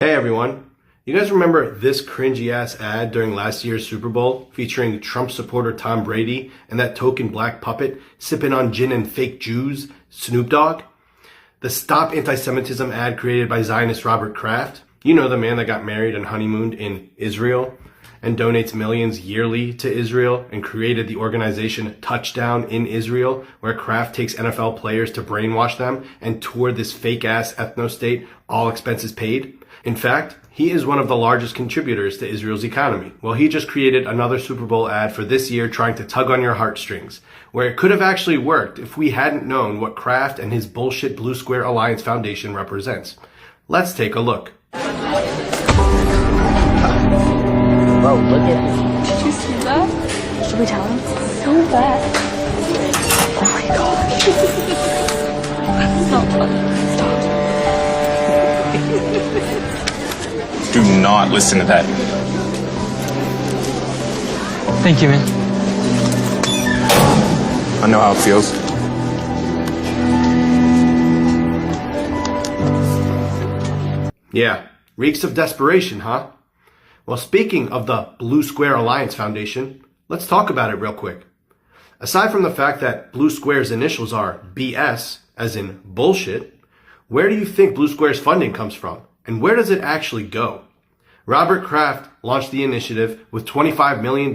Hey everyone, you guys remember this cringy ass ad during last year's Super Bowl featuring Trump supporter Tom Brady and that token black puppet sipping on gin and fake Jews, Snoop Dogg? The Stop Anti-Semitism ad created by Zionist Robert Kraft. You know, the man that got married and honeymooned in Israel and donates millions yearly to Israel and created the organization Touchdown in Israel, where Kraft takes NFL players to brainwash them and tour this fake ass ethno-state, all expenses paid. In fact, he is one of the largest contributors to Israel's economy. Well, he just created another Super Bowl ad for this year trying to tug on your heartstrings, where it could have actually worked if we hadn't known what Kraft and his bullshit Blue Square Alliance Foundation represents. Let's take a look. Bro, look at this. Did you see that? Should we tell him? So bad. Oh my gosh. Stop. Do not listen to that. Thank you, man. I know how it feels. Yeah, reeks of desperation, huh? Well, speaking of the Blue Square Alliance Foundation, let's talk about it real quick. Aside from the fact that Blue Square's initials are BS, as in bullshit, where do you think Blue Square's funding comes from? And where does it actually go? Robert Kraft launched the initiative with $25 million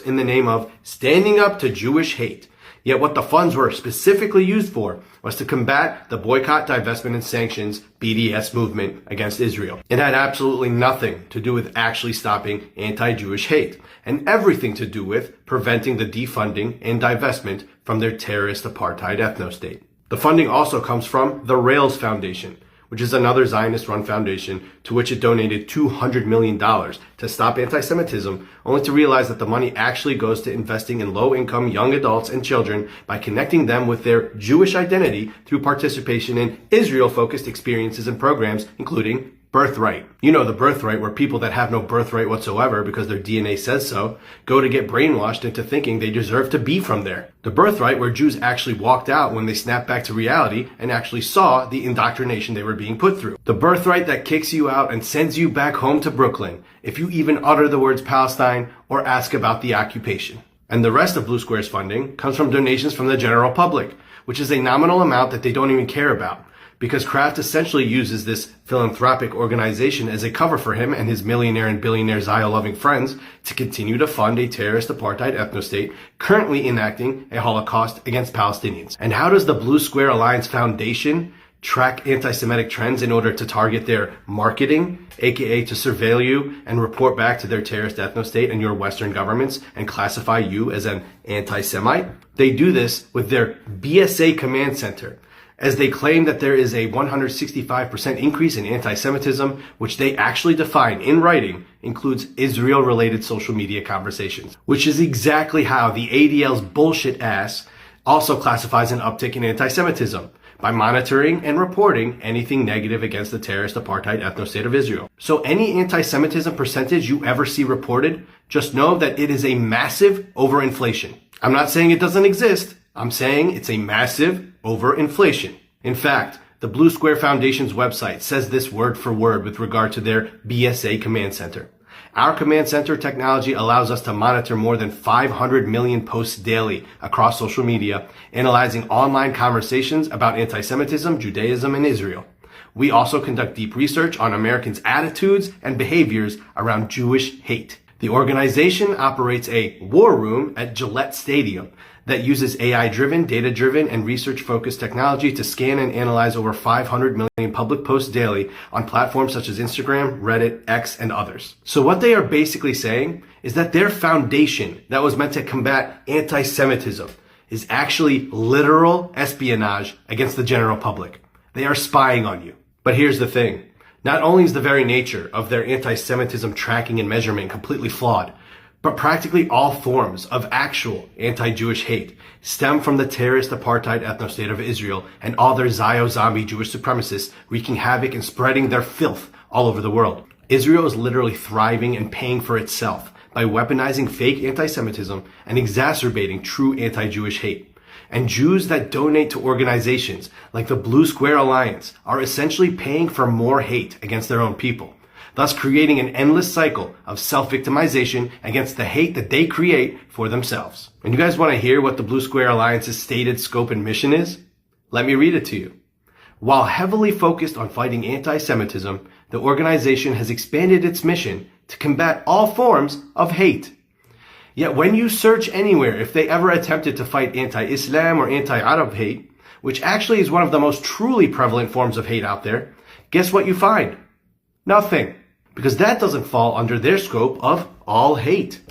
in the name of standing up to Jewish hate. Yet what the funds were specifically used for was to combat the boycott, divestment, and sanctions BDS movement against Israel. It had absolutely nothing to do with actually stopping anti-Jewish hate, and everything to do with preventing the defunding and divestment from their terrorist apartheid ethno-state. The funding also comes from the Rails Foundation, which is another Zionist-run foundation to which it donated $200 million to stop anti-Semitism, only to realize that the money actually goes to investing in low-income young adults and children by connecting them with their Jewish identity through participation in Israel-focused experiences and programs, including Birthright. You know, the Birthright, where people that have no birthright whatsoever because their DNA says so, go to get brainwashed into thinking they deserve to be from there. The Birthright, where Jews actually walked out when they snapped back to reality and actually saw the indoctrination they were being put through. The Birthright that kicks you out and sends you back home to Brooklyn if you even utter the words Palestine or ask about the occupation. And the rest of Blue Square's funding comes from donations from the general public, which is a nominal amount that they don't even care about, because Kraft essentially uses this philanthropic organization as a cover for him and his millionaire and billionaire Zio-loving friends to continue to fund a terrorist apartheid ethno-state currently enacting a Holocaust against Palestinians. And how does the Blue Square Alliance Foundation track anti-Semitic trends in order to target their marketing, aka to surveil you and report back to their terrorist ethno-state and your Western governments and classify you as an anti-Semite? They do this with their BSA command center, as they claim that there is a 165% increase in anti-Semitism, which they actually define in writing includes Israel-related social media conversations, which is exactly how the ADL's bullshit ass also classifies an uptick in anti-Semitism, by monitoring and reporting anything negative against the terrorist apartheid ethno-state of Israel. So any anti-Semitism percentage you ever see reported, just know that it is a massive overinflation. I'm not saying it doesn't exist. I'm saying it's a massive overinflation. In fact, the Blue Square Foundation's website says this word for word with regard to their BSA command center. Our command center technology allows us to monitor more than 500 million posts daily across social media, analyzing online conversations about anti-Semitism, Judaism, and Israel. We also conduct deep research on Americans' attitudes and behaviors around Jewish hate. The organization operates a war room at Gillette Stadium that uses AI-driven, data-driven, and research-focused technology to scan and analyze over 500 million public posts daily on platforms such as Instagram, Reddit, X, and others. So what they are basically saying is that their foundation that was meant to combat anti-Semitism is actually literal espionage against the general public. They are spying on you. But here's the thing. Not only is the very nature of their anti-Semitism tracking and measurement completely flawed, but practically all forms of actual anti-Jewish hate stem from the terrorist apartheid ethno-state of Israel and all their Zio zombie Jewish supremacists wreaking havoc and spreading their filth all over the world. Israel is literally thriving and paying for itself by weaponizing fake anti-Semitism and exacerbating true anti-Jewish hate. And Jews that donate to organizations like the Blue Square Alliance are essentially paying for more hate against their own people. thus creating an endless cycle of self-victimization against the hate that they create for themselves. And you guys want to hear what the Blue Square Alliance's stated scope and mission is? Let me read it to you. While heavily focused on fighting anti-Semitism, the organization has expanded its mission to combat all forms of hate. Yet when you search anywhere if they ever attempted to fight anti-Islam or anti-Arab hate, which actually is one of the most truly prevalent forms of hate out there, guess what you find? Nothing. Because that doesn't fall under their scope of all hate.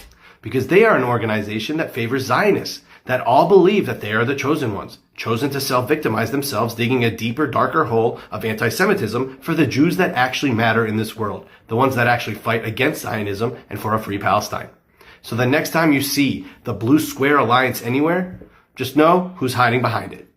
Because they are an organization that favors Zionists, that all believe that they are the chosen ones, chosen to self-victimize themselves, digging a deeper, darker hole of anti-Semitism for the Jews that actually matter in this world, the ones that actually fight against Zionism and for a free Palestine. So the next time you see the Blue Square Alliance anywhere, just know who's hiding behind it.